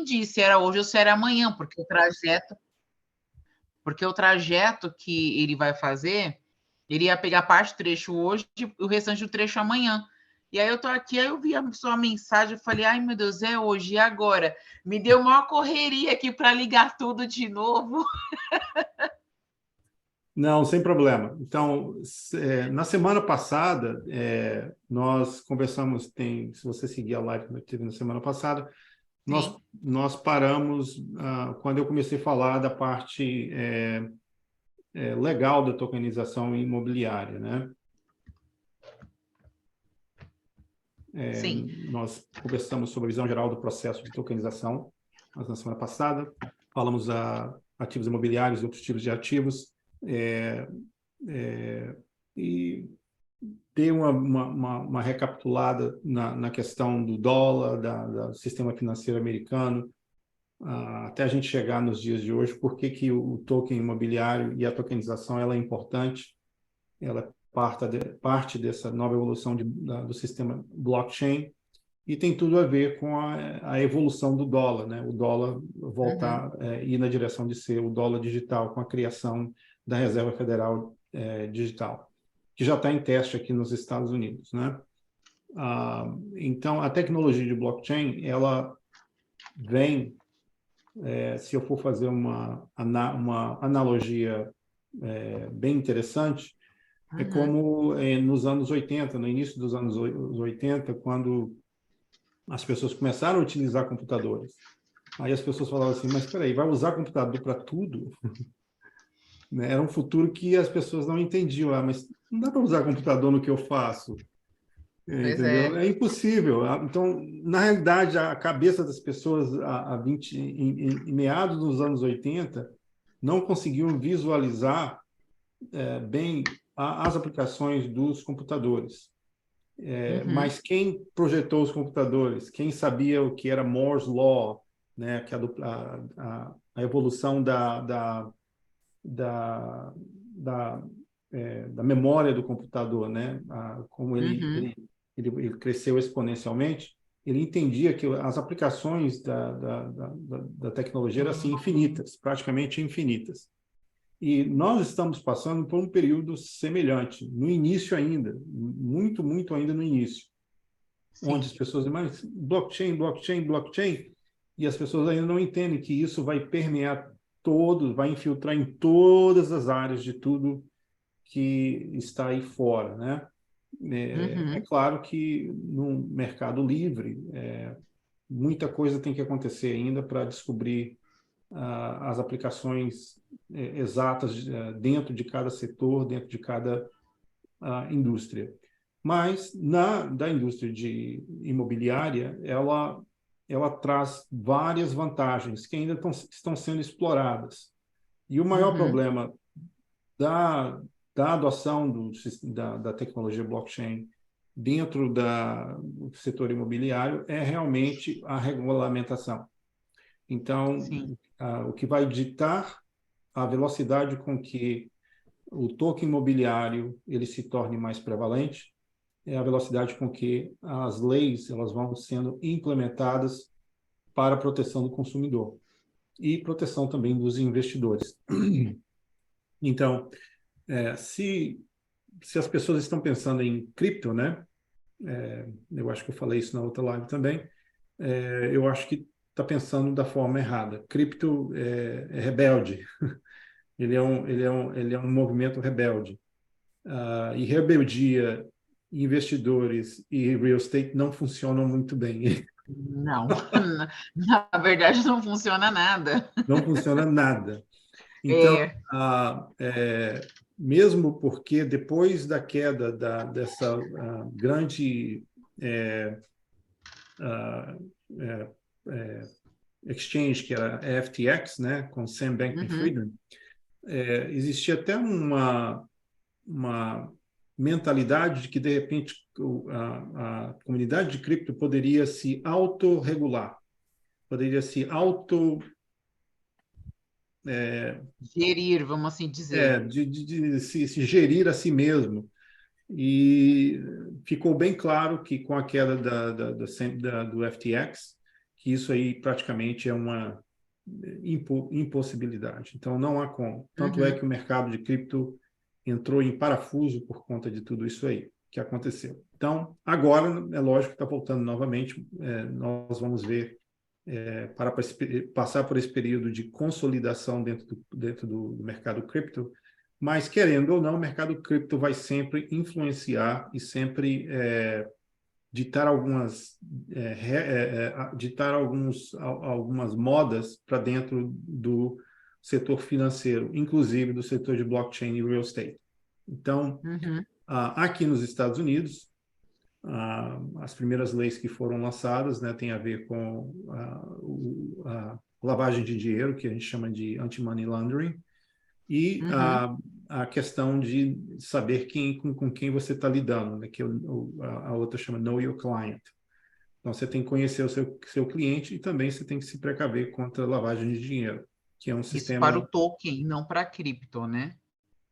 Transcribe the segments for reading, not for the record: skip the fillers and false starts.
entendi se era hoje ou se era amanhã, porque o trajeto que ele vai fazer, ele ia pegar parte do trecho hoje e o restante do trecho amanhã. E aí eu tô aqui, aí eu vi a sua mensagem, eu falei, ai meu Deus, é hoje, e agora? Me deu uma correria aqui para ligar tudo de novo. Não, sem problema. Então, na semana passada, nós conversamos, se você seguir a live que eu tive na semana passada, nós paramos quando eu comecei a falar da parte legal da tokenização imobiliária, né? Nós conversamos sobre a visão geral do processo de tokenização na semana passada, falamos a ativos imobiliários e outros tipos de ativos, e dei uma recapitulada na questão do dólar, do sistema financeiro americano, até a gente chegar nos dias de hoje, por que o token imobiliário e a tokenização ela é importante, ela é parte dessa nova evolução do sistema blockchain, e tem tudo a ver com a evolução do dólar, né? O dólar voltar, ir na direção de ser o dólar digital, com a criação da Reserva Federal Digital, que já está em teste aqui nos Estados Unidos, né? Então, a tecnologia de blockchain, ela vem, se eu for fazer uma analogia bem interessante, é como nos anos 80, no início dos anos 80, quando as pessoas começaram a utilizar computadores. Aí as pessoas falavam assim, mas espera aí, vai usar computador para tudo? Né? Era um futuro que as pessoas não entendiam. Mas não dá para usar computador no que eu faço. Entendeu? É impossível. Então, na realidade, a cabeça das pessoas em meados dos anos 80 não conseguiam visualizar bem as aplicações dos computadores. Mas quem projetou os computadores, quem sabia o que era Moore's Law, né, que é a evolução da memória do computador, né, como ele cresceu exponencialmente, ele entendia que as aplicações da tecnologia eram assim, infinitas, praticamente infinitas. E nós estamos passando por um período semelhante, no início ainda, muito, muito ainda no início, onde as pessoas dizem, mas blockchain, blockchain, blockchain, e as pessoas ainda não entendem que isso vai permear vai infiltrar em todas as áreas de tudo que está aí fora, né? É claro que no mercado livre, muita coisa tem que acontecer ainda para descobrir as aplicações exatas dentro de cada setor, dentro de cada indústria. Mas da indústria imobiliária, ela traz várias vantagens que ainda estão sendo exploradas. E o maior problema da adoção da tecnologia blockchain dentro do setor imobiliário é realmente a regulamentação. Então, o que vai ditar a velocidade com que o token imobiliário ele se torne mais prevalente é a velocidade com que as leis elas vão sendo implementadas para a proteção do consumidor e proteção também dos investidores. Então, se as pessoas estão pensando em cripto, né? Eu acho que eu falei isso na outra live também, eu acho que está pensando da forma errada. Cripto é rebelde. Ele é um movimento rebelde. E rebeldia, investidores e real estate não funcionam muito bem. Não, na verdade não funciona nada. Não funciona nada. Então, mesmo porque depois da queda dessa grande exchange, que era a FTX, né, com Sam Bankman-Fried, existia até uma mentalidade de que, de repente, a comunidade de cripto poderia se autorregular, poderia se gerir, vamos assim dizer. de se gerir a si mesmo. E ficou bem claro que, com a queda do FTX, que isso aí praticamente é uma impossibilidade. Então, não há como. Tanto é que o mercado de cripto entrou em parafuso por conta de tudo isso aí que aconteceu. Então, agora, é lógico que está voltando novamente, nós vamos ver, passar por esse período de consolidação dentro do mercado cripto, mas, querendo ou não, o mercado cripto vai sempre influenciar e sempre ditar algumas modas para dentro do setor financeiro, inclusive do setor de blockchain e real estate. Então, aqui nos Estados Unidos, as primeiras leis que foram lançadas, né, têm a ver com a lavagem de dinheiro, que a gente chama de anti-money laundering, e a questão de saber com quem você está lidando, né, que a outra chama Know Your Client. Então, você tem que conhecer o seu cliente e também você tem que se precaver contra a lavagem de dinheiro, que é um Isso sistema... para o token, não para a cripto, né?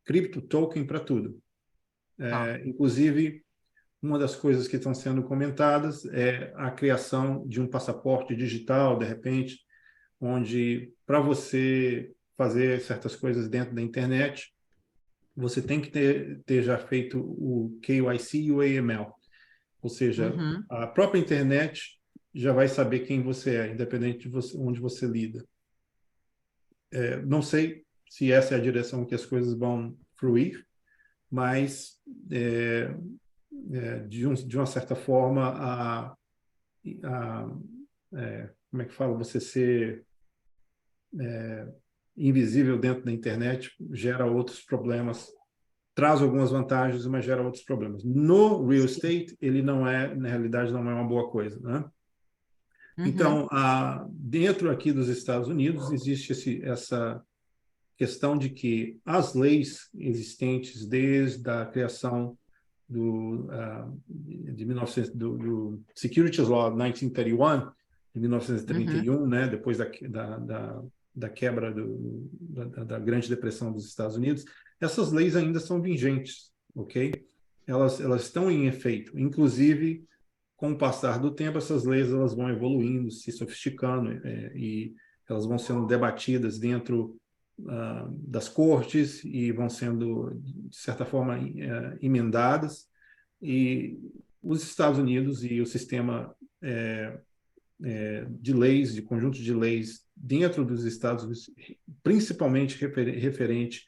Cripto, token para tudo. Tá. Inclusive, uma das coisas que estão sendo comentadas é a criação de um passaporte digital, de repente, onde, para você fazer certas coisas dentro da internet, você tem que ter já feito o KYC e o AML. Ou seja, a própria internet já vai saber quem você é, independente de onde você lida. Não sei se essa é a direção que as coisas vão fluir, mas, de uma certa forma, como é que fala? Você ser invisível dentro da internet gera outros problemas, traz algumas vantagens, mas gera outros problemas. No real estate, ele não é, na realidade, não é uma boa coisa, né? Então, dentro aqui dos Estados Unidos, existe essa questão de que as leis existentes desde a criação de 1900, do Securities Law 1931, de 1931, né, depois da quebra da Grande Depressão dos Estados Unidos, essas leis ainda são vigentes, ok? Elas estão em efeito. Inclusive, com o passar do tempo, essas leis elas vão evoluindo, se sofisticando, e elas vão sendo debatidas dentro das cortes e vão sendo, de certa forma, emendadas. E os Estados Unidos e o sistema de leis, de conjunto de leis dentro dos Estados Unidos, principalmente referente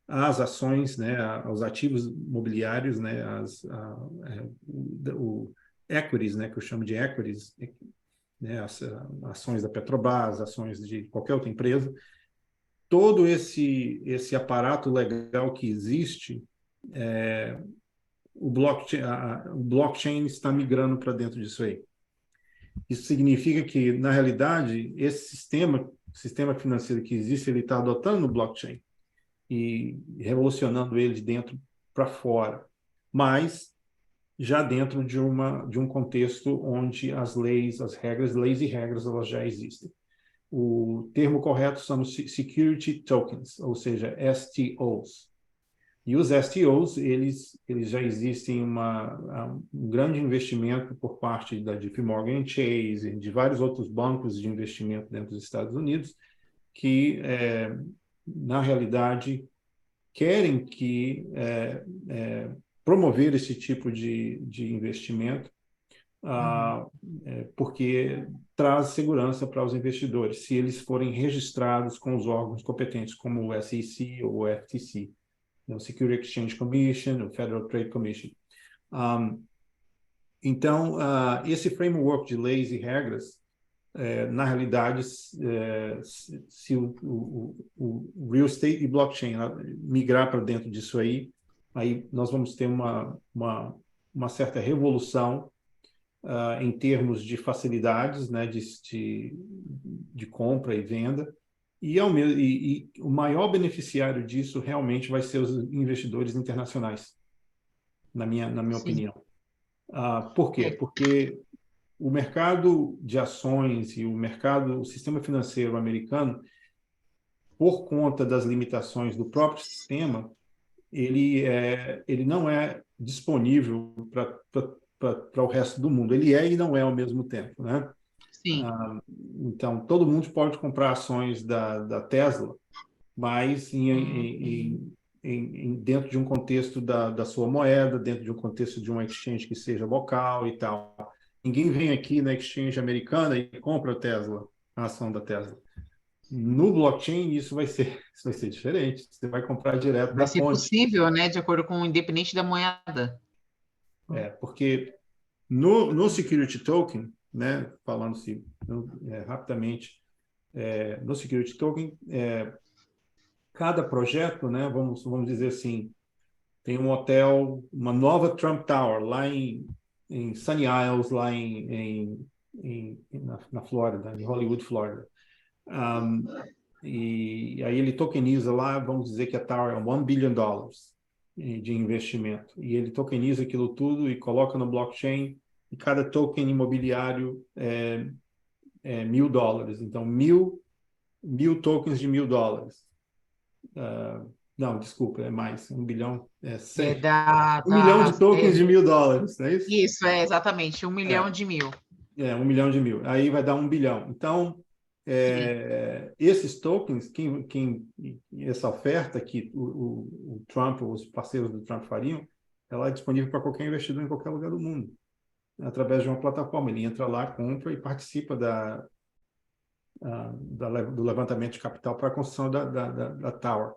às ações, né, aos ativos imobiliários, né, o equities, né, que eu chamo de equities, né, as ações da Petrobras, ações de qualquer outra empresa, todo esse aparato legal que existe, o blockchain está migrando para dentro disso aí. Isso significa que, na realidade, esse sistema financeiro que existe, ele está adotando o blockchain e revolucionando ele de dentro para fora, mas já dentro de um contexto onde as leis e regras, elas já existem. O termo correto são os Security Tokens, ou seja, STOs. E os STOs, eles já existem um grande investimento por parte da JP Morgan Chase, de vários outros bancos de investimento dentro dos Estados Unidos, que, na realidade, querem promover esse tipo de investimento, porque traz segurança para os investidores, se eles forem registrados com os órgãos competentes, como o SEC ou o FTC, o Security Exchange Commission, o Federal Trade Commission. Então, esse framework de leis e regras, na realidade, se o real estate e blockchain migrar para dentro disso aí nós vamos ter uma certa revolução em termos de facilidades, né, de compra e venda, e o maior beneficiário disso realmente vai ser os investidores internacionais, na minha opinião. Por quê? Porque o mercado de ações e o sistema financeiro americano, por conta das limitações do próprio sistema, ele não é disponível para o resto do mundo. Ele é e não é ao mesmo tempo, né? Sim. Então, todo mundo pode comprar ações da Tesla, mas dentro de um contexto da sua moeda, dentro de um contexto de uma exchange que seja local e tal. Ninguém vem aqui na exchange americana e compra a Tesla, a ação da Tesla. No blockchain, isso vai ser diferente. Você vai comprar direto Vai da ser fonte. possível, né? De acordo com o independente da moeda. Porque no security token, né, falando-se rapidamente, no security token, cada projeto, né, vamos dizer assim, tem um hotel, uma nova Trump Tower lá em Sunny Isles, lá na Flórida, em Hollywood, Flórida. Um, e aí ele tokeniza lá, vamos dizer que a Tower é $1 billion de investimento. E ele tokeniza aquilo tudo e coloca no blockchain, e cada token imobiliário é $1.000. Então, mil tokens de $1.000. Não, desculpa, é mais. 1 bilhão, É 100. da, 1 milhão da, de tokens de $1.000, não é isso? isso, é exatamente, 1 milhão É, de mil. 1 milhão de mil. Aí vai dar 1 bilhão. Então, Sim, esses tokens, essa oferta que o Trump, os parceiros do Trump fariam, ela é disponível para qualquer investidor em qualquer lugar do mundo, através de uma plataforma. Ele entra lá, compra e participa do levantamento de capital para a construção da Tower.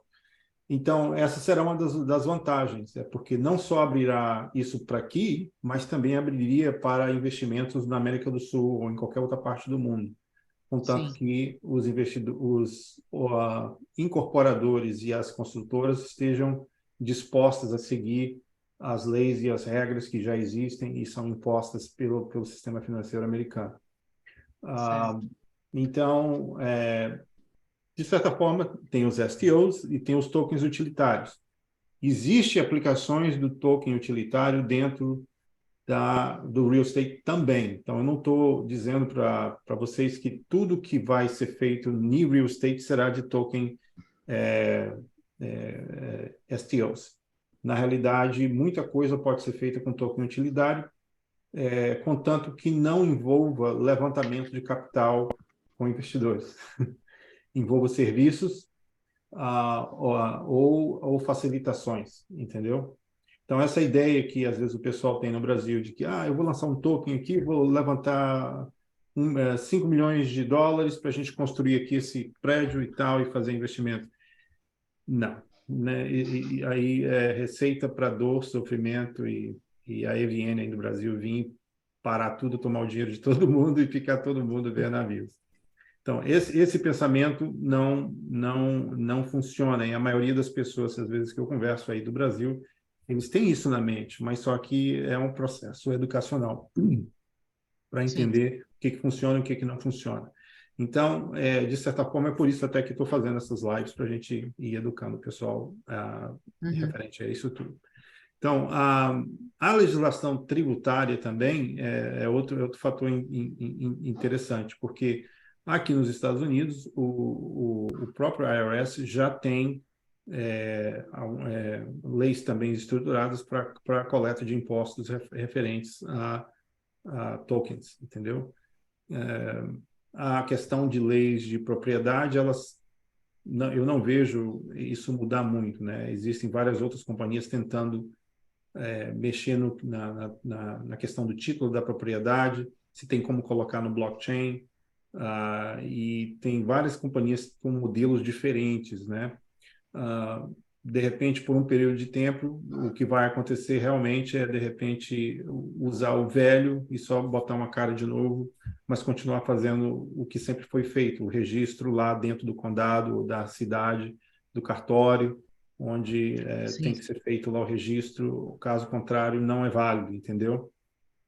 Então, essa será uma das vantagens, porque não só abrirá isso para aqui, mas também abriria para investimentos na América do Sul ou em qualquer outra parte do mundo, contanto sim, que os incorporadores e as construtoras estejam dispostas a seguir as leis e as regras que já existem e são impostas pelo sistema financeiro americano. Ah, certo. então, de certa forma, tem os STOs e tem os tokens utilitários. Existem aplicações do token utilitário dentro do real estate também. Então, eu não estou dizendo para vocês que tudo que vai ser feito no real estate será de token STOs. Na realidade, muita coisa pode ser feita com token utilitário, contanto que não envolva levantamento de capital com investidores. Envolva serviços ou facilitações, entendeu? Então, essa ideia que às vezes o pessoal tem no Brasil de que eu vou lançar um token aqui, vou levantar 5 milhões de dólares para a gente construir aqui esse prédio e tal e fazer investimento. Não. Né? E aí é receita para dor, sofrimento e a EVN aí no Brasil vir parar tudo, tomar o dinheiro de todo mundo e ficar todo mundo ver navios. Então, esse pensamento não funciona. E a maioria das pessoas, às vezes que eu converso aí do Brasil, eles têm isso na mente, mas só que é um processo educacional para Sim. entender o que funciona e o que não funciona. Então, de certa forma, é por isso até que estou fazendo essas lives, para a gente ir educando o pessoal Uhum. referente a isso tudo. Então, a legislação tributária também é outro fator interessante, porque aqui nos Estados Unidos, o próprio IRS já tem leis também estruturadas para a coleta de impostos referentes a tokens, entendeu? A questão de leis de propriedade, eu não vejo isso mudar muito, né? Existem várias outras companhias tentando mexer na questão do título da propriedade, se tem como colocar no blockchain, e tem várias companhias com modelos diferentes, né? De repente, por um período de tempo, o que vai acontecer realmente é, de repente, usar o velho e só botar uma cara de novo, mas continuar fazendo o que sempre foi feito, o registro lá dentro do condado, da cidade, do cartório, onde tem Sim, que ser feito lá o registro, caso contrário, não é válido, entendeu?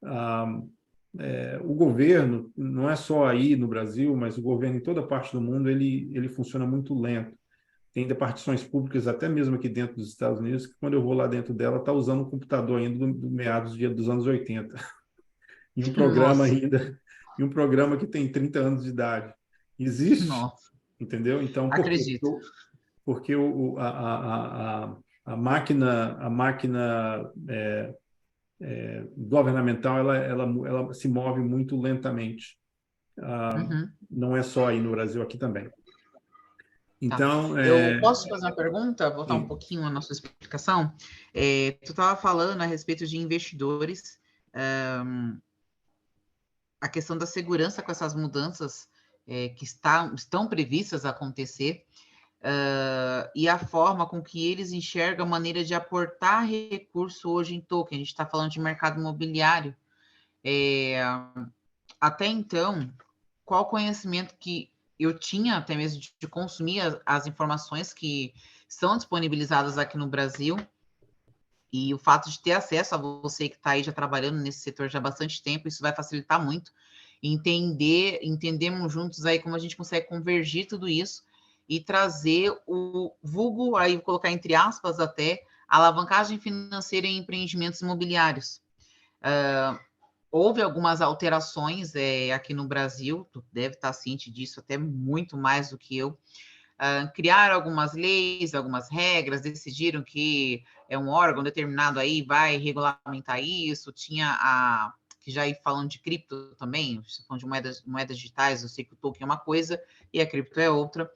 Ah, o governo, não é só aí no Brasil, mas o governo em toda parte do mundo, ele funciona muito lento. Tem repartições públicas, até mesmo aqui dentro dos Estados Unidos, que quando eu vou lá dentro dela, está usando um computador ainda do meados dos anos 80. E um programa nossa, ainda, e um programa que tem 30 anos de idade. Existe, nossa, entendeu? Então, por quê? acredito. Porque a máquina governamental ela se move muito lentamente. Uhum. Não é só aí no Brasil, aqui também. Tá. Então, Eu posso te fazer uma pergunta, voltar um sim. pouquinho na nossa explicação? Tu estava falando a respeito de investidores, a questão da segurança com essas mudanças que estão previstas a acontecer, e a forma com que eles enxergam a maneira de aportar recurso hoje em token. A gente está falando de mercado imobiliário. Até então, qual conhecimento que eu tinha, até mesmo de consumir as informações que são disponibilizadas aqui no Brasil, e o fato de ter acesso a você que está aí já trabalhando nesse setor já há bastante tempo, isso vai facilitar muito. Entendemos juntos aí como a gente consegue convergir tudo isso e trazer o vulgo, aí vou colocar entre aspas até, alavancagem financeira em empreendimentos imobiliários. Houve algumas alterações aqui no Brasil, tu deve estar ciente disso até muito mais do que eu. Criaram algumas leis, algumas regras, decidiram que um órgão determinado aí vai regulamentar isso. Tinha que já ir falando de cripto também, falando de moedas digitais, eu sei que o token é uma coisa e a cripto é outra.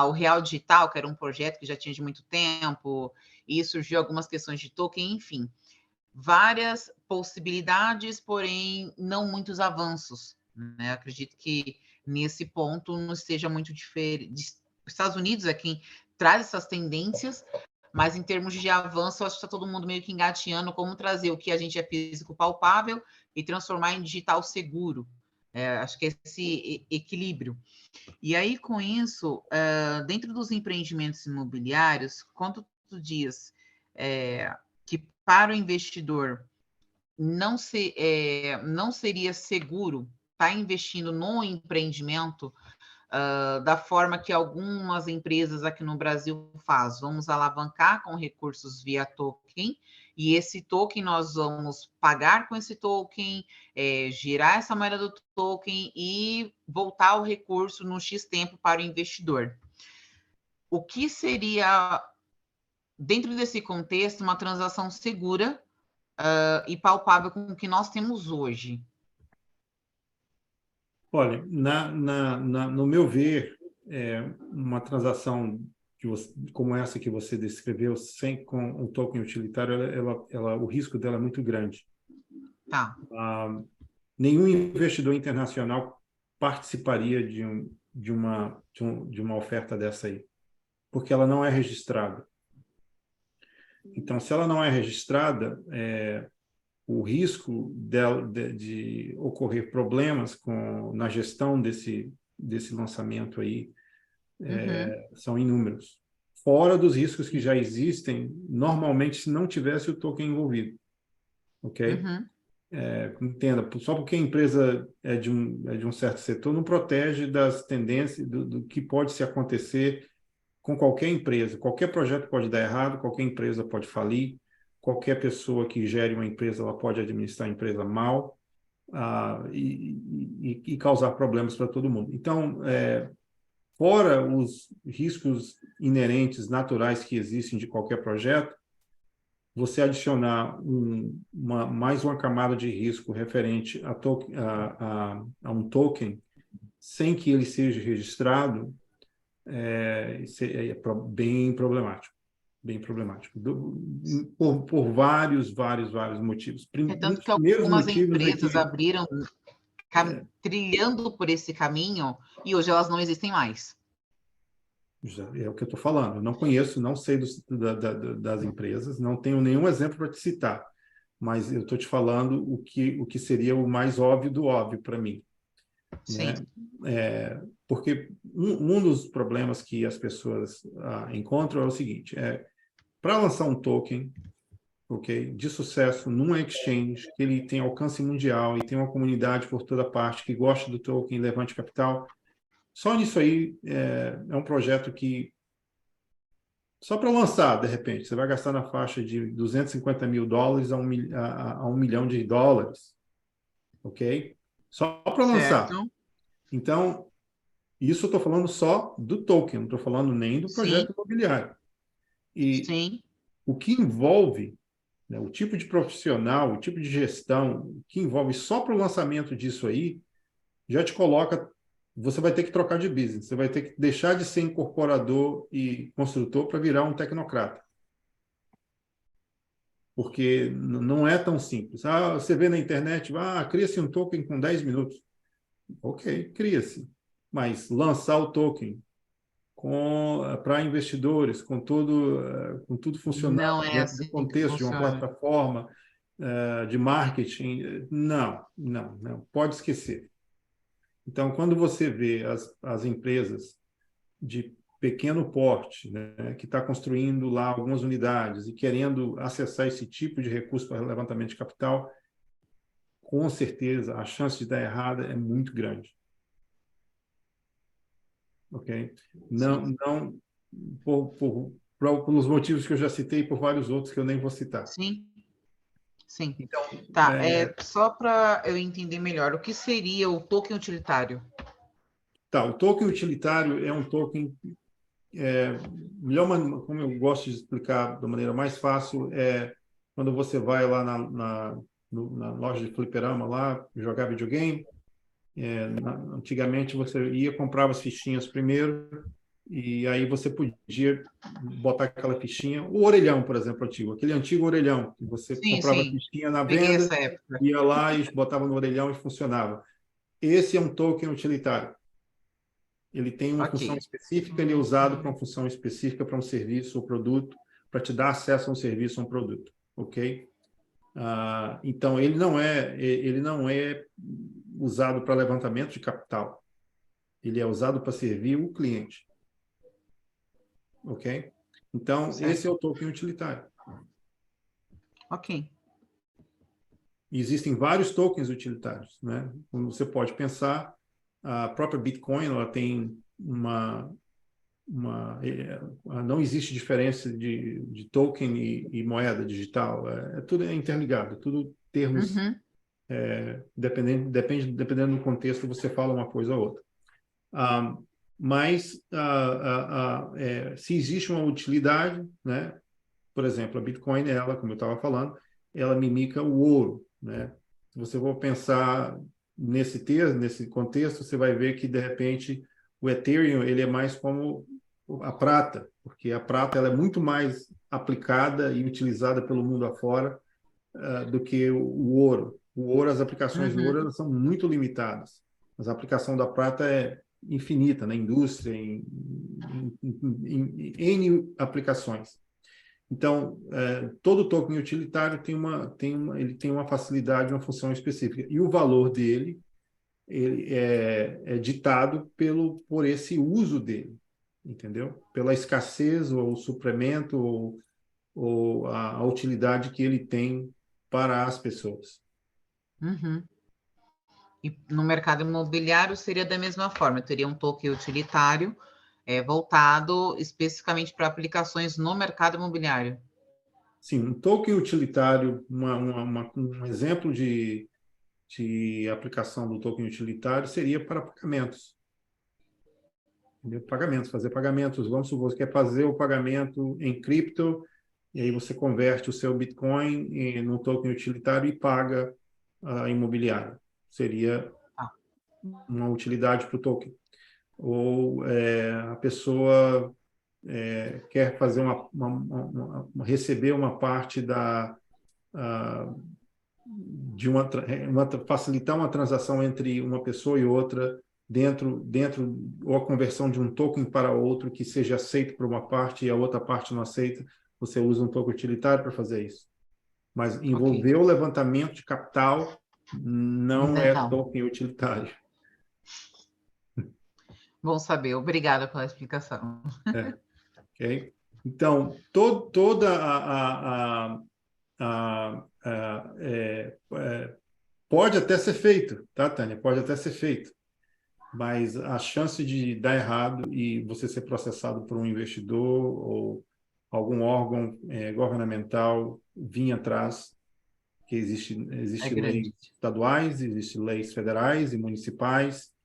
O Real Digital, que era um projeto que já tinha de muito tempo, e surgiu algumas questões de token, enfim. Várias possibilidades, porém não muitos avanços, né? Acredito que nesse ponto não seja muito diferente. Os Estados Unidos é quem traz essas tendências, mas em termos de avanço, acho que está todo mundo meio que engateando como trazer o que a gente é físico palpável e transformar em digital seguro. Acho que é esse equilíbrio. E aí, com isso, dentro dos empreendimentos imobiliários, quanto tu diz que para o investidor não seria seguro estar investindo no empreendimento da forma que algumas empresas aqui no Brasil fazem. Vamos alavancar com recursos via token, e esse token nós vamos pagar com esse token, girar essa moeda do token e voltar o recurso no X tempo para o investidor. O que seria, dentro desse contexto, uma transação segura e palpável com o que nós temos hoje? Olha, no meu ver, uma transação como essa que você descreveu, com um token utilitário, o risco dela é muito grande. Tá. Nenhum investidor internacional participaria de uma oferta dessa aí, porque ela não é registrada. Então, se ela não é registrada, o risco de ocorrer problemas na gestão desse lançamento aí são inúmeros. Fora dos riscos que já existem, normalmente, se não tivesse o token envolvido. Ok? Uhum. Entenda, só porque a empresa é de um certo setor, não protege das tendências, do que pode se acontecer com qualquer empresa. Qualquer projeto pode dar errado, qualquer empresa pode falir, qualquer pessoa que gere uma empresa, ela pode administrar a empresa mal e causar problemas para todo mundo. Então, fora os riscos inerentes, naturais que existem de qualquer projeto, você adicionar mais uma camada de risco referente a um token sem que ele seja registrado é bem problemático. Bem problemático. Por vários motivos. É Um tanto dos que primeiros algumas motivos é empresas que abriram trilhando por esse caminho e hoje elas não existem mais. é o que eu estou falando. Eu não conheço, não sei das empresas, não tenho nenhum exemplo para te citar, mas eu estou te falando o que seria o mais óbvio do óbvio para mim. Sim. Né? Porque um dos problemas que as pessoas encontram é o seguinte: para lançar um token, ok, de sucesso num exchange que ele tem alcance mundial e tem uma comunidade por toda parte que gosta do token, levante capital, só nisso aí é um projeto que só para lançar, de repente, você vai gastar na faixa de $250.000 a $1 milhão, ok? Só para lançar. Certo. Então, isso eu estou falando só do token, não estou falando nem do Sim, projeto imobiliário. E sim. o que envolve, né, o tipo de profissional, o tipo de gestão, o que envolve só para o lançamento disso aí, já te coloca, você vai ter que trocar de business, você vai ter que deixar de ser incorporador e construtor para virar um tecnocrata. Porque não é tão simples. Você vê na internet, cria-se um token com 10 minutos. Ok, cria-se. Mas lançar o token para investidores, com tudo funcionando Não é dentro do assim que contexto de uma funciona. plataforma de marketing, não, pode esquecer. Então, quando você vê as empresas de pequeno porte, né, que está construindo lá algumas unidades e querendo acessar esse tipo de recurso para levantamento de capital, com certeza a chance de dar errada é muito grande. Ok? Sim. Não pelos motivos que eu já citei e por vários outros que eu nem vou citar. Sim. Sim. Então, Tá, só para eu entender melhor, o que seria o token utilitário? o token utilitário é um token, como eu gosto de explicar da maneira mais fácil, quando você vai lá na loja de fliperama lá, jogar videogame, antigamente você ia, comprava as fichinhas primeiro, e aí você podia botar aquela fichinha, o orelhão, por exemplo, antigo, aquele antigo orelhão, que você Sim, comprava a sim. fichinha na Peguei venda, essa época. ia lá e botava no orelhão e funcionava. Esse é um token utilitário. Ele tem uma Ok. função específica, ele é usado para uma função específica, para um serviço ou produto, para te dar acesso a um serviço ou um produto, ok? Então, ele não é usado para levantamento de capital. Ele é usado para servir o cliente, ok? Então, esse é Certo. o token utilitário. Ok. E existem vários tokens utilitários, né? Como você pode pensar, a própria Bitcoin, ela tem não existe diferença de token e moeda digital. Tudo é interligado, tudo termos, Uhum. dependendo do contexto, você fala uma coisa ou outra. Mas se existe uma utilidade, né? Por exemplo, a Bitcoin, ela, como eu estava falando, ela mimica o ouro, né? Se você for pensar nesse contexto, você vai ver que, de repente, o Ethereum ele é mais como a prata, porque a prata ela é muito mais aplicada e utilizada pelo mundo afora do que o ouro. O ouro, as aplicações do ouro Uhum. elas são muito limitadas. Mas a aplicação da prata é infinita na indústria, em N aplicações. Então, todo token utilitário ele tem uma facilidade, uma função específica. E o valor dele ele é ditado por esse uso dele, entendeu? Pela escassez ou o suplemento ou a utilidade que ele tem para as pessoas. Uhum. E no mercado imobiliário seria da mesma forma, teria um token utilitário voltado especificamente para aplicações no mercado imobiliário. Sim, um token utilitário, um exemplo de aplicação do token utilitário seria para pagamentos. Entendeu? Pagamentos, fazer pagamentos. Vamos supor, você quer fazer o pagamento em cripto, e aí você converte o seu Bitcoin num token utilitário e paga a imobiliária. Seria Ah. uma utilidade para o token. Ou a pessoa quer fazer receber uma parte de facilitar uma transação entre uma pessoa e outra dentro ou a conversão de um token para outro que seja aceito por uma parte e a outra parte não aceita, você usa um token utilitário para fazer isso. Mas Ok. envolver o levantamento de capital não é Não. token utilitário. Bom saber. Obrigada pela explicação. Okay? Então, toda pode até ser feito, tá, Tânia? Pode até ser feito, mas a chance de dar errado e você ser processado por um investidor ou algum órgão governamental vir atrás, que É existe grande. leis estaduais, existe leis federais e municipais,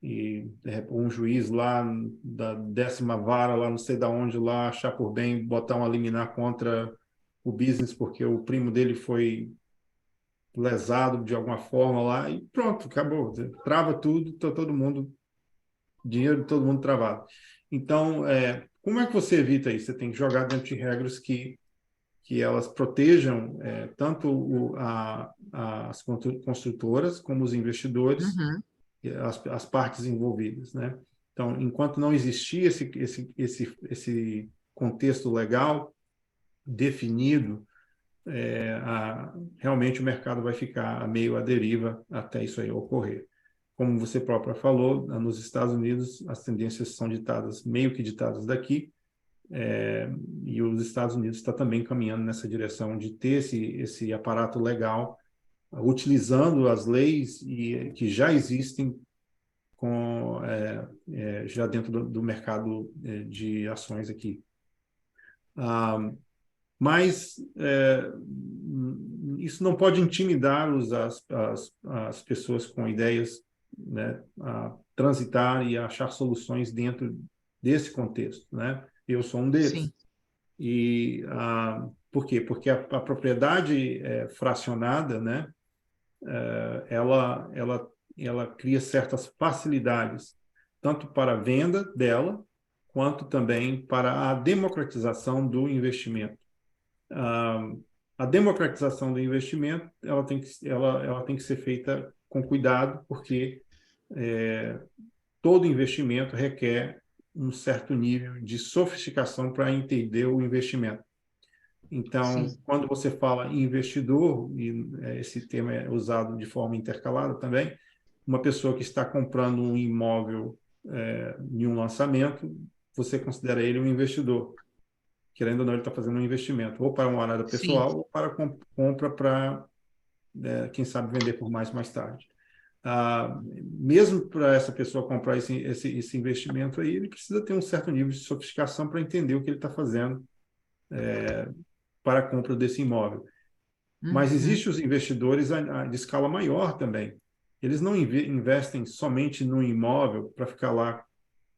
e um juiz lá da 10ª vara, lá não sei da onde, lá achar por bem botar uma liminar contra o business porque o primo dele foi lesado de alguma forma lá e pronto, acabou. Trava tudo, tá todo mundo, dinheiro de todo mundo travado. Então, como é que você evita isso? Você tem que jogar dentro de regras que elas protejam tanto as construtoras como os investidores, Uhum. as partes envolvidas, né? Então, enquanto não existir esse contexto legal definido, realmente o mercado vai ficar meio à deriva até isso aí ocorrer. Como você própria falou, nos Estados Unidos as tendências são ditadas, meio que ditadas daqui, e os Estados Unidos está também caminhando nessa direção de ter esse aparato legal, utilizando as leis que já existem já dentro do mercado de ações aqui. Mas isso não pode intimidar as pessoas com ideias, né, a transitar e achar soluções dentro desse contexto, né? Eu sou um deles. Sim, E por quê? Porque a propriedade fracionada, né, ela cria certas facilidades, tanto para a venda dela, quanto também para a democratização do investimento. Ah, a democratização do investimento ela tem que ser feita com cuidado, porque todo investimento requer um certo nível de sofisticação para entender o investimento. Então, sim, quando você fala em investidor, e esse termo é usado de forma intercalada também, uma pessoa que está comprando um imóvel em um lançamento, você considera ele um investidor. Querendo ou não, ele está fazendo um investimento, ou para uma área sim, pessoal, ou para compra para, quem sabe, vender por mais tarde. Mesmo para essa pessoa comprar esse investimento aí, ele precisa ter um certo nível de sofisticação para entender o que ele está fazendo para a compra desse imóvel. Mas uhum, existem os investidores de escala maior também. Eles não investem somente no imóvel para ficar lá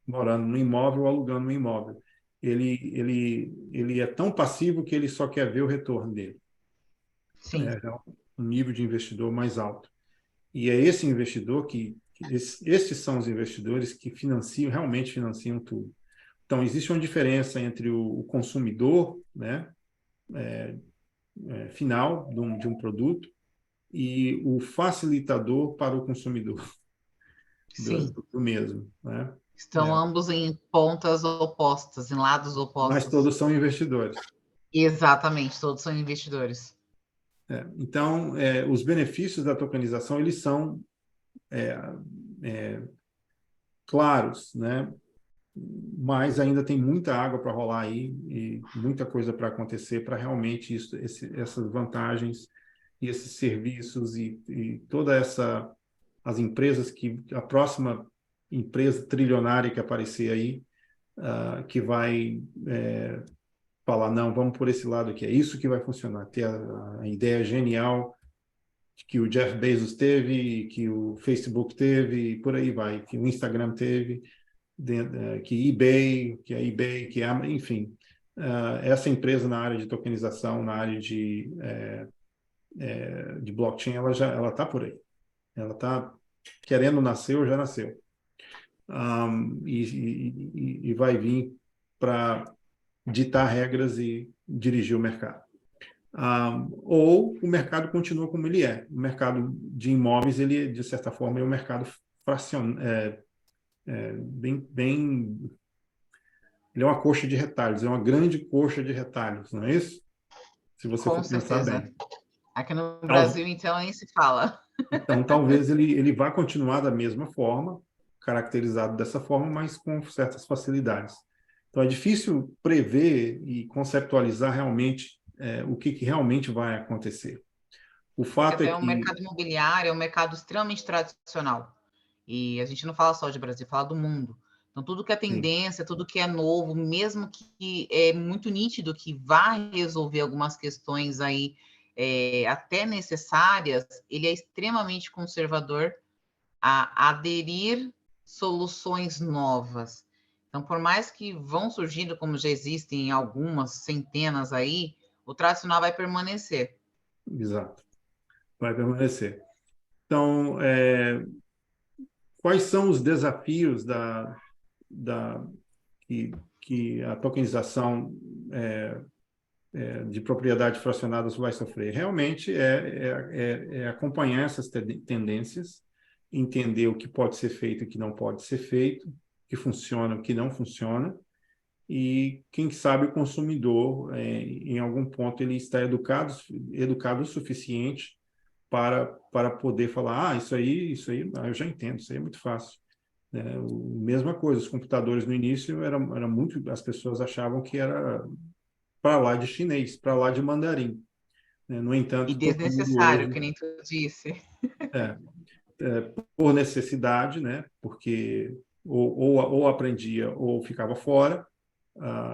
morando no imóvel ou alugando um imóvel. Ele é tão passivo que ele só quer ver o retorno dele. sim, É um nível de investidor mais alto. E é esse investidor esses são os investidores que realmente financiam tudo. Então, existe uma diferença entre o consumidor, né, final de um produto e o facilitador para o consumidor do, sim. do mesmo, né? Estão ambos em pontas opostas, em lados Mas opostos. todos são investidores. Exatamente, todos são investidores. Então, os benefícios da tokenização eles são é, é, claros, né? Mas ainda tem muita água para rolar aí e muita coisa para acontecer para realmente essas vantagens e esses serviços e toda as empresas a próxima empresa trilionária que aparecer aí, que vai falar, não, vamos por esse lado aqui, é isso que vai funcionar, ter a ideia genial que o Jeff Bezos teve, que o Facebook teve, e por aí vai, que o Instagram teve, que a eBay, enfim, essa empresa na área de tokenização, na área de blockchain, ela está por aí. Ela está querendo nascer ou já nasceu. E vai vir para ditar regras e dirigir o mercado. Ou o mercado continua como ele é. O mercado de imóveis, ele, de certa forma, é um mercado bem. Ele é uma coxa de retalhos, é uma grande coxa de retalhos, não é isso? Se você Com for pensar certeza. bem. Aqui no Tal- Brasil, então, nem se fala. Então, talvez ele vá continuar da mesma forma, caracterizado dessa forma, mas com certas facilidades. Então, é difícil prever e conceptualizar realmente o que realmente vai acontecer. O Porque fato é até o que, mercado imobiliário é um mercado extremamente tradicional. E a gente não fala só de Brasil, fala do mundo. Então, tudo que é sim, tendência, tudo que é novo, mesmo que é muito nítido que vai resolver algumas questões aí até necessárias, ele é extremamente conservador a aderir soluções novas. Então, por mais que vão surgindo, como já existem algumas centenas aí, o tradicional vai permanecer. exato. vai permanecer. Então, quais são os desafios da, que a tokenização de propriedade fracionada vai sofrer? Realmente é acompanhar essas tendências, entender o que pode ser feito e o que não pode ser feito, o que funciona, o que não funciona, e quem sabe o consumidor, em algum ponto, ele está educado o suficiente para poder falar, isso aí, eu já entendo, isso aí é muito fácil. Mesma coisa, os computadores no início era muito, as pessoas achavam que era para lá de chinês, para lá de mandarim. No E entanto, todo mundo desnecessário, que hoje, nem tu disse. é, por necessidade, né? Porque ou aprendia ou ficava fora,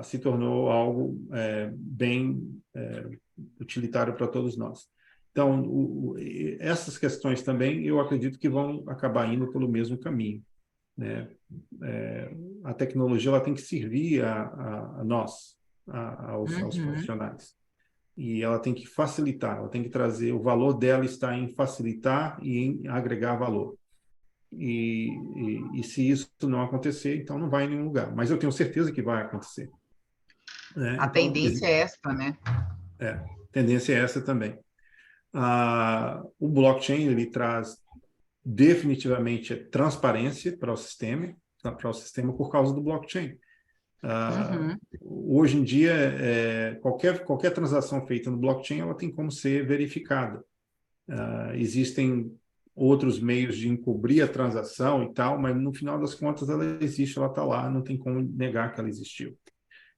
se tornou algo bem utilitário para todos nós. Então, essas questões também, eu acredito que vão acabar indo pelo mesmo caminho, né? A tecnologia ela tem que servir a nós, aos Uhum. profissionais. E ela tem que facilitar, ela tem que trazer, o valor dela está em facilitar e em agregar valor. E se isso não acontecer, então não vai em nenhum lugar. Mas eu tenho certeza que vai acontecer, né? A Então, tendência é essa, né? tendência é essa também. O blockchain ele traz definitivamente transparência para o sistema por causa do blockchain. Uhum. Hoje em dia, qualquer transação feita no blockchain ela tem como ser verificada. Existem outros meios de encobrir a transação e tal, mas no final das contas ela existe, ela está lá, não tem como negar que ela existiu.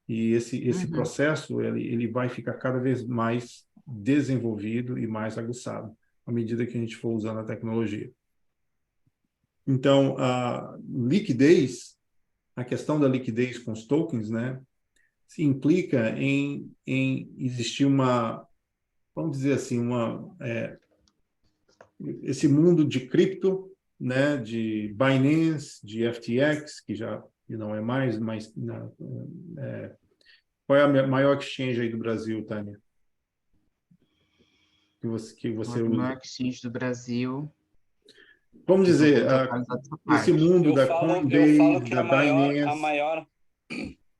E esse Uhum. processo ele vai ficar cada vez mais desenvolvido e mais aguçado à medida que a gente for usando a tecnologia. Então, a questão da liquidez com os tokens, né, se implica em existir vamos dizer assim, esse mundo de cripto, né, de Binance, de FTX, que já não é mais, mas qual é a maior exchange aí do Brasil, Tânia? Que você O usa? maior exchange do Brasil. Vamos Eu estou dizer, desatualizado dessa esse parte. mundo da Eu falo Coinbase, que da Binance,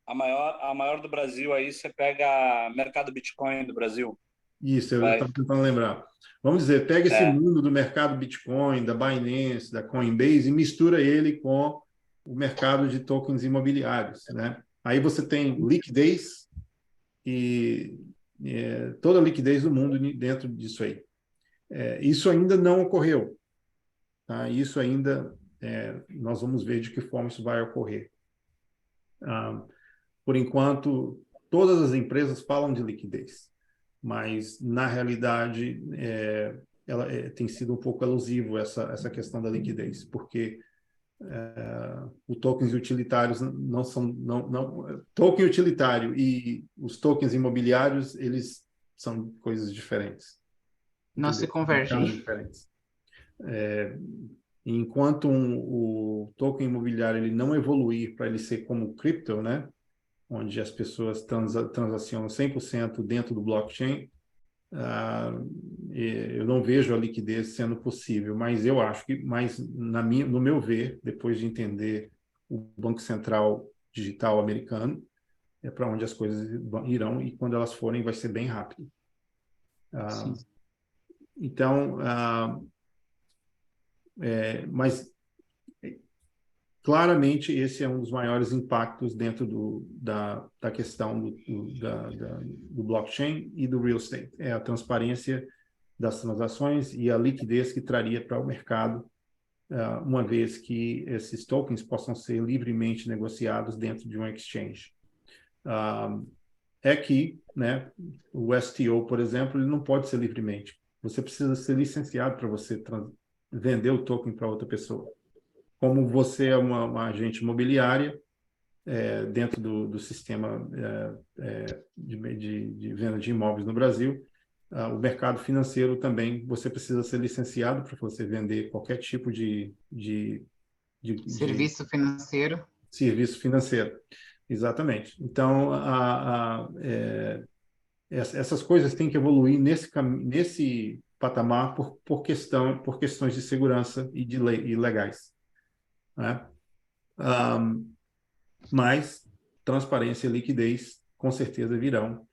a maior do Brasil aí, você pega mercado Bitcoin do Brasil. isso, eu Vai. estava tentando lembrar. Vamos dizer, pega esse É, mundo do mercado Bitcoin, da Binance, da Coinbase e mistura ele com o mercado de tokens imobiliários, né? Aí você tem liquidez e toda a liquidez do mundo dentro disso aí. Isso ainda não ocorreu, tá? Isso ainda nós vamos ver de que forma isso vai ocorrer. Por enquanto, todas as empresas falam de liquidez, mas na realidade ela tem sido um pouco elusivo essa questão da liquidez, porque os tokens utilitários não são token utilitário e os tokens imobiliários eles são coisas diferentes, Não se entendeu? Mercados convergem. diferentes. Enquanto o token imobiliário ele não evoluir para ele ser como o cripto, né, onde as pessoas transacionam 100% dentro do blockchain, eu não vejo a liquidez sendo possível, mas eu acho que, no meu ver, depois de entender o Banco Central Digital americano, é para onde as coisas irão e quando elas forem vai ser bem rápido. Sim. Então, mas claramente esse é um dos maiores impactos dentro da questão do blockchain e do real estate. É a transparência das transações e a liquidez que traria para o mercado, uma vez que esses tokens possam ser livremente negociados dentro de um exchange. É que, né, o STO, por exemplo, ele não pode ser livremente. Você precisa ser licenciado para você vender o token para outra pessoa. Como você é uma agente imobiliária, dentro do sistema de venda de imóveis no Brasil, o mercado financeiro também, você precisa ser licenciado para você vender qualquer tipo de Serviço financeiro. serviço financeiro. Exatamente. Então, essas coisas têm que evoluir nesse patamar por questões de segurança e legais, né? Mas transparência e liquidez com certeza virão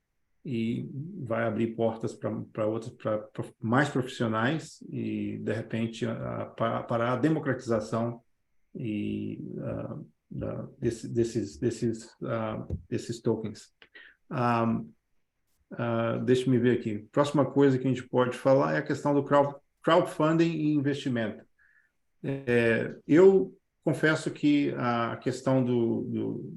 e vai abrir portas para outros, para mais profissionais e, de repente, para a democratização e desses tokens. Deixa-me ver aqui. Próxima coisa que a gente pode falar é a questão do crowdfunding e investimento. Eu confesso que a questão do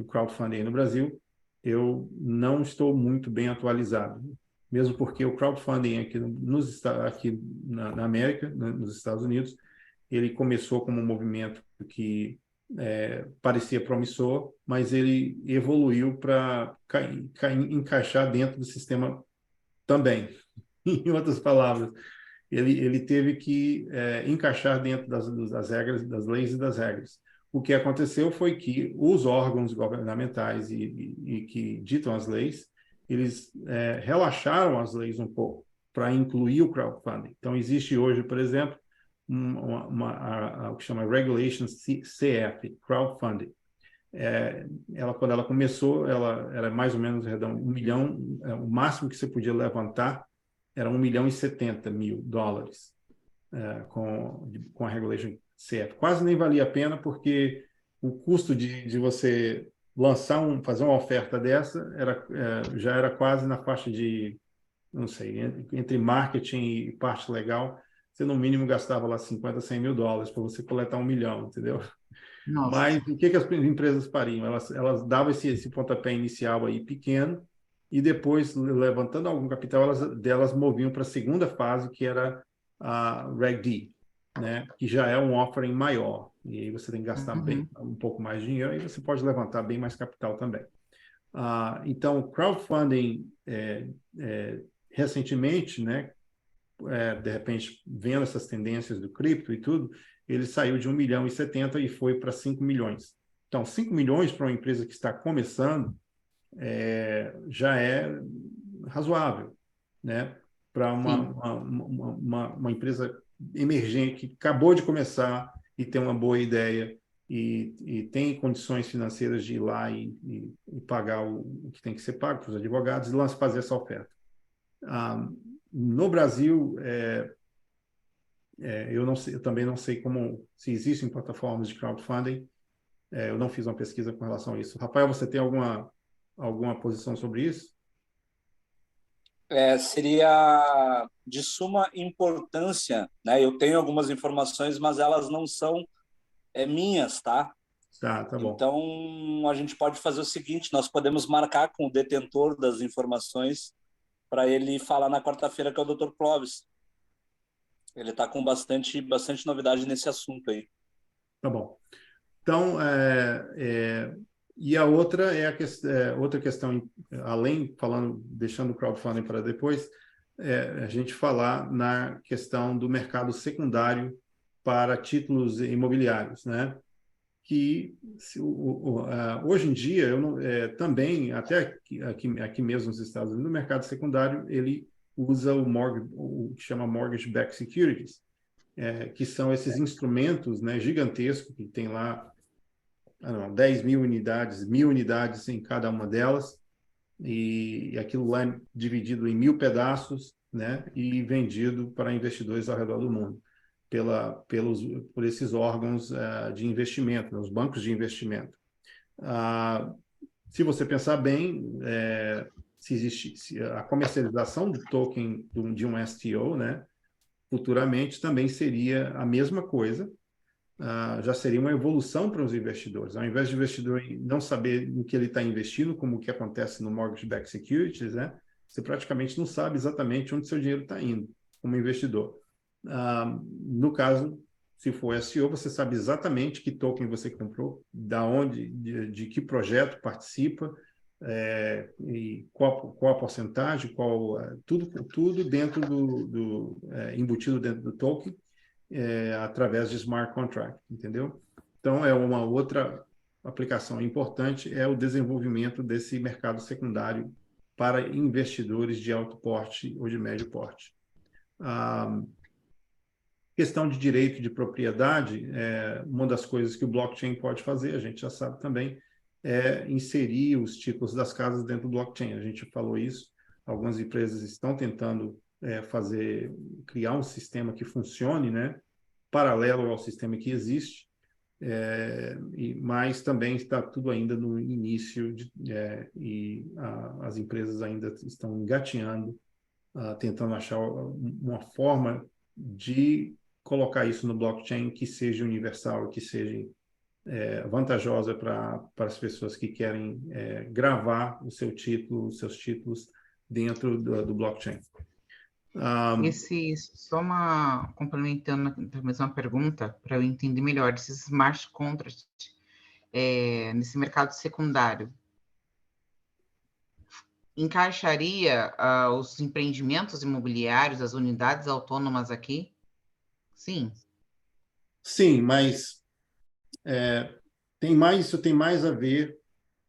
crowdfunding no Brasil, eu não estou muito bem atualizado, mesmo porque o crowdfunding aqui na América, nos Estados Unidos, ele começou como um movimento que parecia promissor, mas ele evoluiu para encaixar dentro do sistema também. Em outras palavras, ele teve que encaixar dentro das regras, das leis e das regras. O que aconteceu foi que os órgãos governamentais e que ditam as leis, eles relaxaram as leis um pouco para incluir o crowdfunding. Então, existe hoje, por exemplo, o que chama Regulation CF, crowdfunding. Quando ela começou, ela era mais ou menos $1 milhão, o máximo que você podia levantar era $1,070 mil com a Regulation CF. Quase nem valia a pena, porque o custo de você fazer uma oferta dessa já era quase na faixa de, não sei, entre marketing e parte legal, você no mínimo gastava lá $50, $100 mil para você coletar 1 milhão, entendeu? Nossa. Mas o que as empresas fariam? Elas davam esse pontapé inicial aí pequeno e depois, levantando algum capital, elas moviam para a segunda fase, que era a Reg D, né? Que já é um offering maior. E aí você tem que gastar um pouco mais de dinheiro e você pode levantar bem mais capital também. Então, o crowdfunding, recentemente, né? De repente, vendo essas tendências do cripto e tudo, ele saiu de 1,070 milhão e foi para 5 milhões. Então, 5 milhões para uma empresa que está começando já é razoável, né? Para uma empresa emergente que acabou de começar e tem uma boa ideia e tem condições financeiras de ir lá e pagar o que tem que ser pago para os advogados e fazer essa oferta. No Brasil, eu também não sei se existem plataformas de crowdfunding. Eu não fiz uma pesquisa com relação a isso. Rafael, você tem alguma posição sobre isso? Seria de suma importância, né? Eu tenho algumas informações, mas elas não são minhas, tá? Tá bom. Então, a gente pode fazer o seguinte, nós podemos marcar com o detentor das informações para ele falar na quarta-feira, que é o Dr. Clóvis. Ele está com bastante novidade nesse assunto aí. Tá bom. Então, e a outra outra questão, deixando o crowdfunding para depois, a gente falar na questão do mercado secundário para títulos imobiliários, né? Que hoje em dia, também, até aqui mesmo nos Estados Unidos, no mercado secundário, ele usa o que chama Mortgage-Backed Securities, que são esses instrumentos, né, gigantescos, que tem lá 10 mil unidades, 1.000 unidades em cada uma delas, e aquilo lá é dividido em 1.000 pedaços, né, e vendido para investidores ao redor do mundo, por esses órgãos de investimento, né, os bancos de investimento. Se você pensar bem, se existe a comercialização do token de um STO, né, futuramente também seria a mesma coisa, já seria uma evolução para os investidores. Ao invés de o investidor não saber no que ele está investindo, como o que acontece no Mortgage-Backed Securities, né, você praticamente não sabe exatamente onde seu dinheiro está indo como investidor. No caso, se for SEO, você sabe exatamente que token você comprou, de que projeto participa, e qual a porcentagem, tudo dentro embutido dentro do token, através de smart contract, entendeu? Então, uma outra aplicação importante o desenvolvimento desse mercado secundário para investidores de alto porte ou de médio porte. Questão de direito de propriedade, uma das coisas que o blockchain pode fazer, a gente já sabe também, é inserir os títulos das casas dentro do blockchain. A gente falou isso, algumas empresas estão tentando criar um sistema que funcione, né, paralelo ao sistema que existe, mas também está tudo ainda no início as empresas ainda estão engatinhando, tentando achar uma forma de colocar isso no blockchain que seja universal, que seja vantajosa para as pessoas que querem gravar os seus títulos dentro do blockchain. Complementando a mesma pergunta, para eu entender melhor, esses smart contracts nesse mercado secundário, encaixaria os empreendimentos imobiliários, as unidades autônomas aqui? Sim. Sim, mas isso tem mais a ver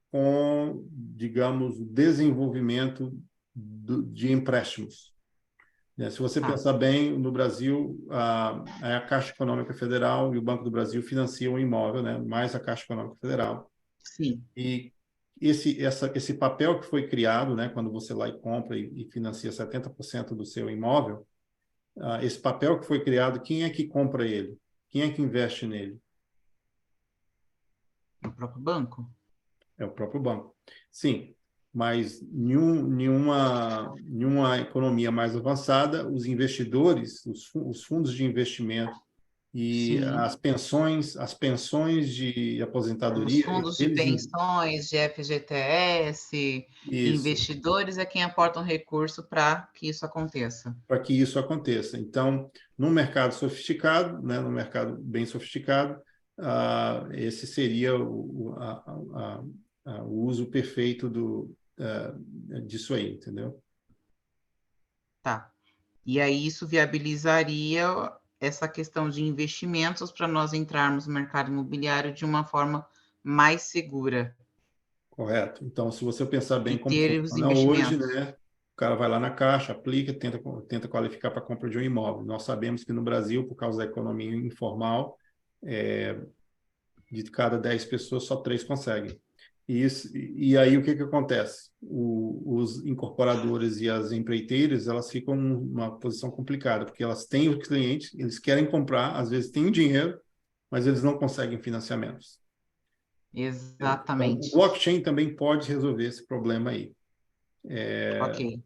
com, digamos, o desenvolvimento de empréstimos. Se você pensar bem, no Brasil, a Caixa Econômica Federal e o Banco do Brasil financiam o imóvel, né? Mais a Caixa Econômica Federal. Sim. E esse papel que foi criado, né, quando você lá e compra e financia 70% do seu imóvel, esse papel que foi criado, quem é que compra ele? Quem é que investe nele? É o próprio banco. É o próprio banco. Sim, mas nenhuma economia mais avançada, os investidores, os fundos de investimento e as pensões de aposentadoria, os fundos de pensões, de FGTS, investidores é quem aportam recurso para que isso aconteça. Para que isso aconteça. Então, num mercado sofisticado, né, num mercado bem sofisticado, esse seria o uso perfeito disso aí, entendeu? Tá. E aí isso viabilizaria essa questão de investimentos para nós entrarmos no mercado imobiliário de uma forma mais segura. Correto. Então, se você pensar bem como ter funciona hoje, né, o cara vai lá na Caixa, aplica, tenta qualificar para a compra de um imóvel. Nós sabemos que no Brasil, por causa da economia informal, de cada 10 pessoas, só 3 conseguem. E aí o que acontece? Os incorporadores e as empreiteiras, elas ficam numa posição complicada, porque elas têm o cliente, eles querem comprar, às vezes têm o dinheiro, mas eles não conseguem financiamentos. Exatamente. Então, o blockchain também pode resolver esse problema aí. Ok.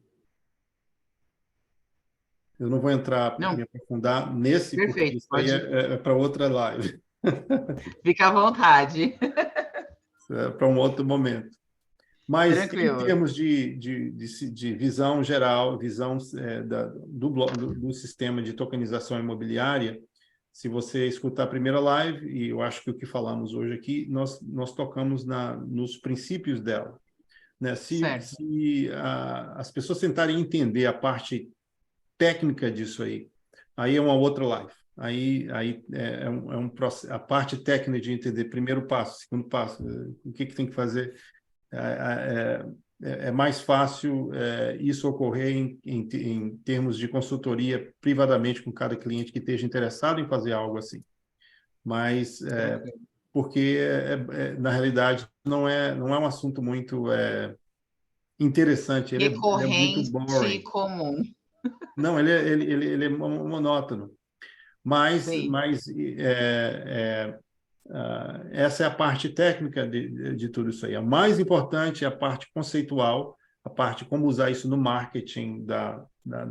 Eu não vou entrar, me aprofundar nesse, porque isso aí é para outra live. Fica à vontade. Para um outro momento. Mas, tranquilo, em termos de visão geral, visão do sistema de tokenização imobiliária, se você escutar a primeira live, e eu acho que o que falamos hoje aqui, nós tocamos nos princípios dela. Né? Se as pessoas tentarem entender a parte técnica disso aí é uma outra live. Aí processo, a parte técnica de entender primeiro passo, segundo passo, o que tem que fazer. É mais fácil isso ocorrer em termos de consultoria privadamente com cada cliente que esteja interessado em fazer algo assim. Mas porque na realidade não é um assunto muito interessante, ele é muito boring. E comum. Não, ele é monótono. Mas essa é a parte técnica de tudo isso aí. A mais importante é a parte conceitual, a parte de como usar isso no marketing da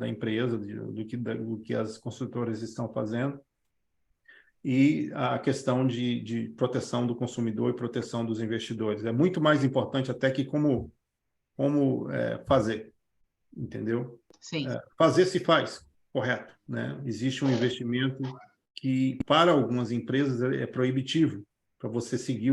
empresa, do que as consultoras estão fazendo, e a questão de proteção do consumidor e proteção dos investidores. É muito mais importante até que como fazer, entendeu? Sim. Fazer se faz, correto, né? Existe um investimento que, para algumas empresas, é proibitivo, para você seguir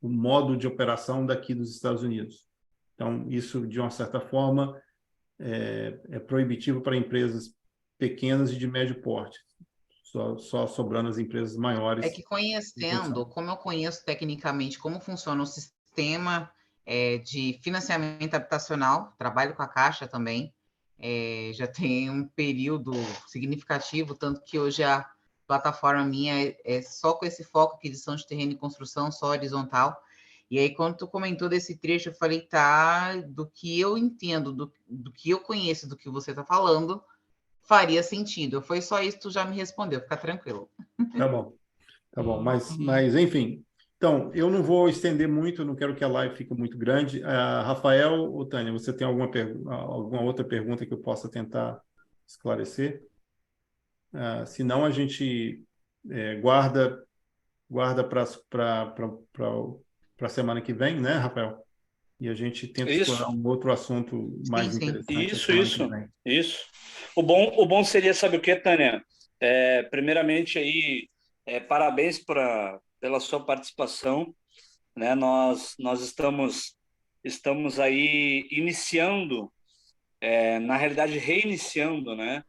o modo de operação daqui dos Estados Unidos. Então, isso, de uma certa forma, é proibitivo para empresas pequenas e de médio porte. só sobrando as empresas maiores. É que conhecendo, como eu conheço tecnicamente como funciona o sistema de financiamento habitacional, trabalho com a Caixa também, já tem um período significativo, tanto que hoje a plataforma minha é só com esse foco, aquisição de terreno e construção, só horizontal. E aí, quando tu comentou desse trecho, eu falei, tá, do que eu entendo, do que eu conheço, do que você está falando, faria sentido. Foi só isso, tu já me respondeu, fica tranquilo. Tá bom, tá bom. Mas enfim, então, eu não vou estender muito, eu não quero que a live fique muito grande. Rafael ou Tânia, você tem alguma outra pergunta que eu possa tentar esclarecer? Se não, a gente guarda para a semana que vem, né, Rafael? E a gente tenta explorar um outro assunto mais interessante. Isso. O bom seria, sabe o que, Tânia? Primeiramente, aí, parabéns pela sua participação. Né? Nós estamos aí iniciando, na realidade, reiniciando, né?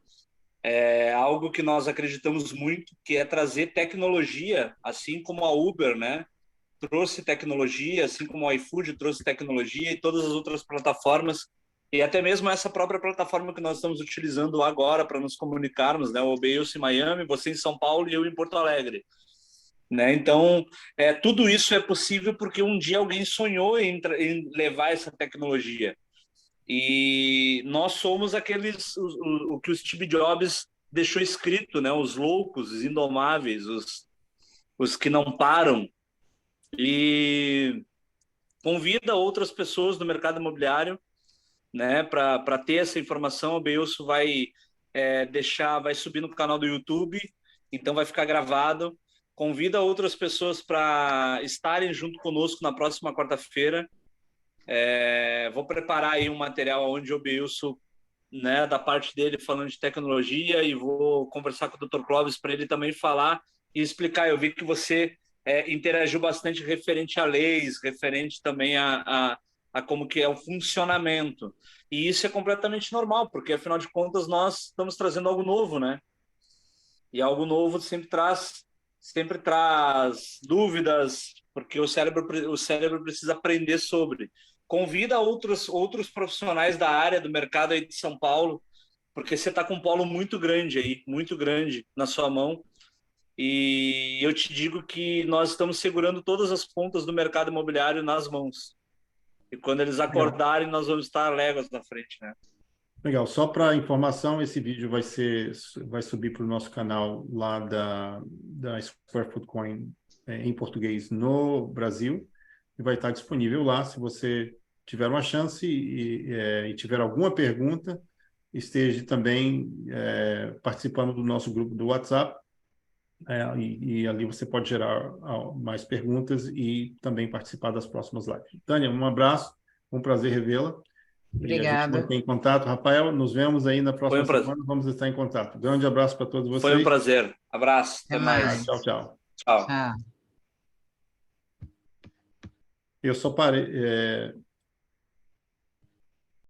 Algo que nós acreditamos muito, que é trazer tecnologia, assim como a Uber, né? Trouxe tecnologia, assim como o iFood trouxe tecnologia e todas as outras plataformas, e até mesmo essa própria plataforma que nós estamos utilizando agora para nos comunicarmos, né? O Obeilson em Miami, você em São Paulo e eu em Porto Alegre. Né? Então, tudo isso é possível porque um dia alguém sonhou em levar essa tecnologia. E nós somos o que o Steve Jobs deixou escrito, né? Os loucos, os indomáveis, os que não param. E convida outras pessoas do mercado imobiliário, né, para ter essa informação. O Beilson vai vai subir no canal do YouTube, então vai ficar gravado. Convida outras pessoas para estarem junto conosco na próxima quarta-feira. Vou preparar aí um material onde o Beilson, né, da parte dele falando de tecnologia, e vou conversar com o Dr. Clóvis para ele também falar e explicar. Eu vi que você interagiu bastante referente a leis, referente também a como que é o funcionamento. E isso é completamente normal, porque, afinal de contas, nós estamos trazendo algo novo, né? E algo novo sempre traz dúvidas, porque o cérebro precisa aprender sobre. Convida outros profissionais da área, do mercado aí de São Paulo, porque você está com um polo muito grande aí, muito grande na sua mão. E eu te digo que nós estamos segurando todas as pontas do mercado imobiliário nas mãos. E quando eles acordarem, nós vamos estar léguas na frente, né? Legal. Só para informação, esse vídeo vai subir para o nosso canal lá da Square Foot Coin em português no Brasil, e vai estar disponível lá. Se você tiver uma chance e tiver alguma pergunta, esteja também participando do nosso grupo do WhatsApp. E ali você pode gerar mais perguntas e também participar das próximas lives. Tânia, um abraço, um prazer revê-la. Obrigada. E a gente mantém em contato. Rafael, nos vemos aí na próxima semana. Vamos estar em contato. Grande abraço para todos vocês. Foi um prazer. Abraço. Até mais. Tchau, tchau. Tchau. Eu só parei.